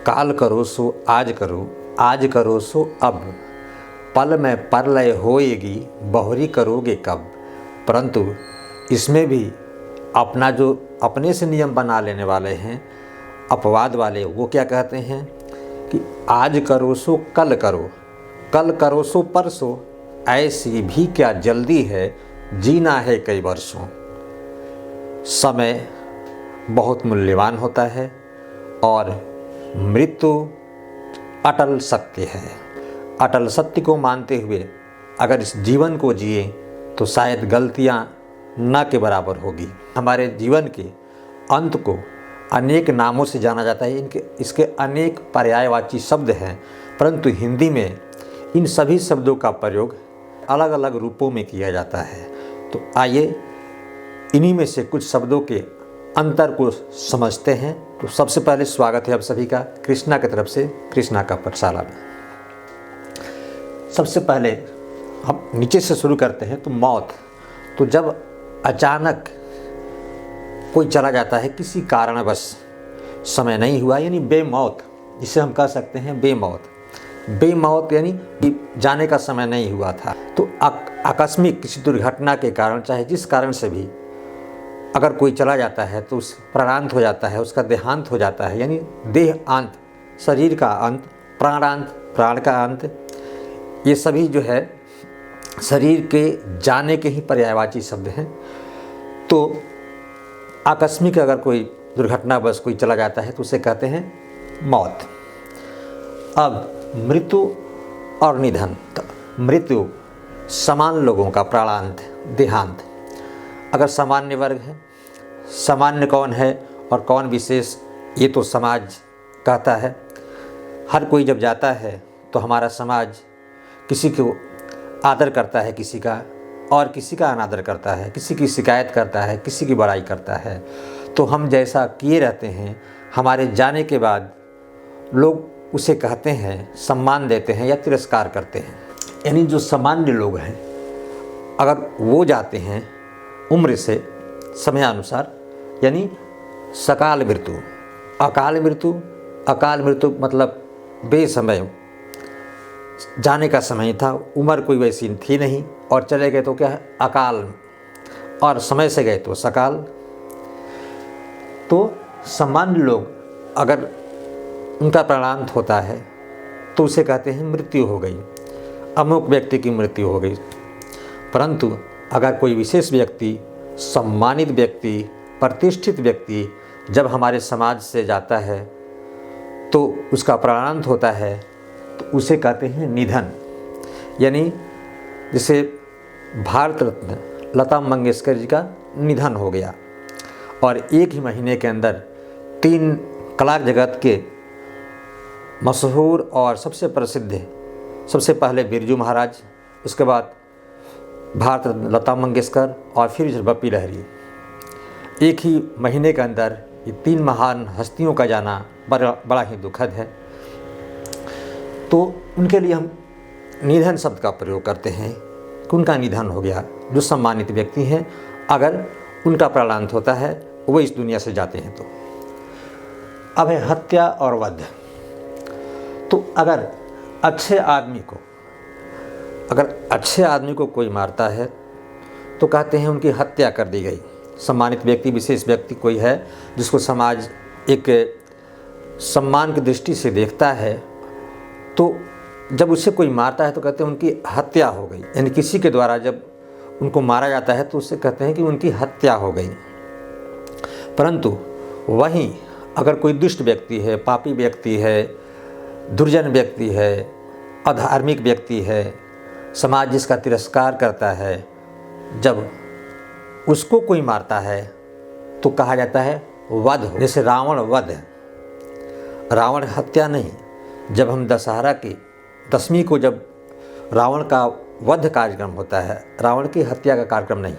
काल करो सो आज करो, आज करो सो अब, पल में परलय होएगी, बहुरी करोगे कब। परंतु इसमें भी अपना जो अपने से नियम बना लेने वाले हैं अपवाद वाले, वो क्या कहते हैं कि आज करो सो कल करो, कल करो सो परसों, ऐसी भी क्या जल्दी है, जीना है कई वर्षों। समय बहुत मूल्यवान होता है और मृत्यु अटल सत्य है। अटल सत्य को मानते हुए अगर इस जीवन को जिए तो शायद गलतियां न के बराबर होगी। हमारे जीवन के अंत को अनेक नामों से जाना जाता है, इसके अनेक पर्यायवाची शब्द हैं, परंतु हिंदी में इन सभी शब्दों का प्रयोग अलग अलग रूपों में किया जाता है। तो आइए इन्हीं में से कुछ शब्दों के अंतर को समझते हैं। तो सबसे पहले स्वागत है आप सभी का कृष्णा की तरफ से, कृष्णा का पाठशाला में। सबसे पहले हम नीचे से शुरू करते हैं। तो मौत, तो जब अचानक कोई चला जाता है किसी कारणवश, समय नहीं हुआ, यानी बेमौत, जिसे हम कह सकते हैं बेमौत। बेमौत यानी जाने का समय नहीं हुआ था। तो आकस्मिक किसी दुर्घटना के कारण, चाहे जिस कारण से भी अगर कोई चला जाता है तो उस प्राणांत हो जाता है, उसका देहांत हो जाता है, यानी देह अंत, शरीर का अंत, प्राणांत, प्राण का अंत। ये सभी जो है शरीर के जाने के ही पर्यायवाची शब्द हैं। तो आकस्मिक अगर कोई दुर्घटना बस कोई चला जाता है तो उसे कहते हैं मौत। अब मृत्यु और निधन, तो मृत्यु समान लोगों का प्राणांत, देहांत। अगर सामान्य वर्ग है, सामान्य कौन है और कौन विशेष, ये तो समाज कहता है। हर कोई जब जाता है तो हमारा समाज किसी को आदर करता है, किसी का, और किसी का अनादर करता है, किसी की शिकायत करता है, किसी की बड़ाई करता है। तो हम जैसा किए रहते हैं, हमारे जाने के बाद लोग उसे कहते हैं, सम्मान देते हैं या तिरस्कार करते हैं। यानी जो सामान्य लोग हैं अगर वो जाते हैं उम्र से समयानुसार, यानी सकाल मृत्यु, अकाल मृत्यु। अकाल मृत्यु मतलब बेसमय, जाने का समय था, उम्र कोई वैसी थी नहीं और चले गए तो क्या है अकाल, और समय से गए तो सकाल। तो सामान्य लोग अगर उनका प्राणांत होता है तो उसे कहते हैं मृत्यु हो गई, अमुक व्यक्ति की मृत्यु हो गई। परंतु अगर कोई विशेष व्यक्ति, सम्मानित व्यक्ति, प्रतिष्ठित व्यक्ति जब हमारे समाज से जाता है तो उसका प्राणांत होता है तो उसे कहते हैं निधन। यानी जैसे भारत रत्न लता मंगेशकर जी का निधन हो गया और एक ही महीने के अंदर 3 कला जगत के मशहूर और सबसे प्रसिद्ध, सबसे पहले बिरजू महाराज, उसके बाद भारत रत्न लता मंगेशकर और फिर बप्पी लहरी, एक ही महीने के अंदर ये 3 महान हस्तियों का जाना बड़ा ही दुखद है। तो उनके लिए हम निधन शब्द का प्रयोग करते हैं कि उनका निधन हो गया। जो सम्मानित व्यक्ति हैं अगर उनका प्राणांत होता है वो इस दुनिया से जाते हैं। तो अब है हत्या और वध। तो अगर अच्छे आदमी को कोई मारता है तो कहते हैं उनकी हत्या कर दी गई। सम्मानित व्यक्ति, विशेष व्यक्ति कोई है जिसको समाज एक सम्मान की दृष्टि से देखता है, तो जब उसे कोई मारता है तो कहते हैं उनकी हत्या हो गई। यानी किसी के द्वारा जब उनको मारा जाता है तो उससे कहते हैं कि उनकी हत्या हो गई। परंतु वहीं अगर कोई दुष्ट व्यक्ति है, पापी व्यक्ति है, दुर्जन व्यक्ति है, अधार्मिक व्यक्ति है, समाज जिसका तिरस्कार करता है, जब उसको कोई मारता है तो कहा जाता है वध हो। जैसे रावण वध, रावण हत्या नहीं। जब हम दशहरा की दशमी को जब रावण का वध कार्यक्रम होता है, रावण की हत्या का कार्यक्रम नहीं।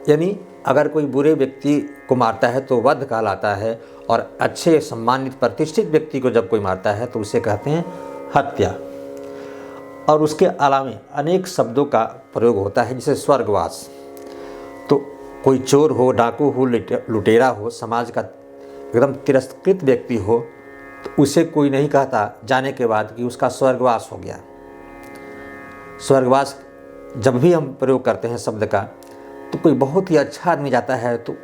यानी अगर कोई बुरे व्यक्ति को मारता है तो वध कहलाता है, और अच्छे सम्मानित प्रतिष्ठित व्यक्ति को जब कोई मारता है तो उसे कहते हैं हत्या। और उसके अलावा अनेक शब्दों का प्रयोग होता है, जैसे स्वर्गवास। तो कोई चोर हो, डाकू हो, लुटेरा हो, समाज का एकदम तिरस्कृत व्यक्ति हो, तो उसे कोई नहीं कहता जाने के बाद कि उसका स्वर्गवास हो गया। स्वर्गवास जब भी हम प्रयोग करते हैं शब्द का, तो कोई बहुत ही अच्छा आदमी जाता है तो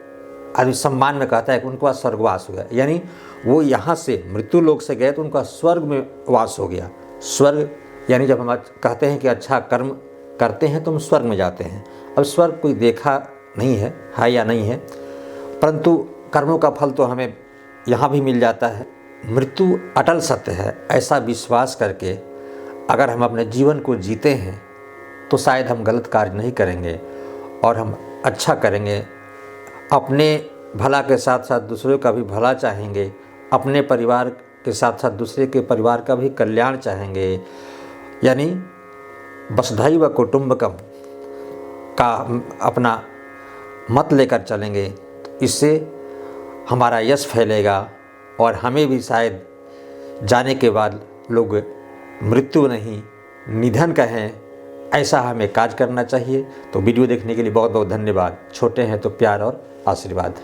आदमी सम्मान में कहता है कि उनका स्वर्गवास हो गया, यानी वो यहाँ से मृत्यु लोक से गए तो उनका स्वर्ग में वास हो गया। स्वर्ग यानी जब हम कहते हैं कि अच्छा कर्म करते हैं तो हम स्वर्ग में जाते हैं। अब स्वर्ग कोई देखा नहीं है या नहीं है, परंतु कर्मों का फल तो हमें यहाँ भी मिल जाता है। मृत्यु अटल सत्य है, ऐसा विश्वास करके अगर हम अपने जीवन को जीते हैं तो शायद हम गलत कार्य नहीं करेंगे और हम अच्छा करेंगे। अपने भला के साथ साथ दूसरों का भी भला चाहेंगे, अपने परिवार के साथ साथ दूसरे के परिवार का भी कल्याण चाहेंगे, यानी वसुधैव कुटुम्बकम का अपना मत लेकर चलेंगे। इससे हमारा यश फैलेगा और हमें भी शायद जाने के बाद लोग मृत्यु नहीं निधन कहें, ऐसा हमें कार्य करना चाहिए। तो वीडियो देखने के लिए बहुत बहुत धन्यवाद। छोटे हैं तो प्यार और आशीर्वाद।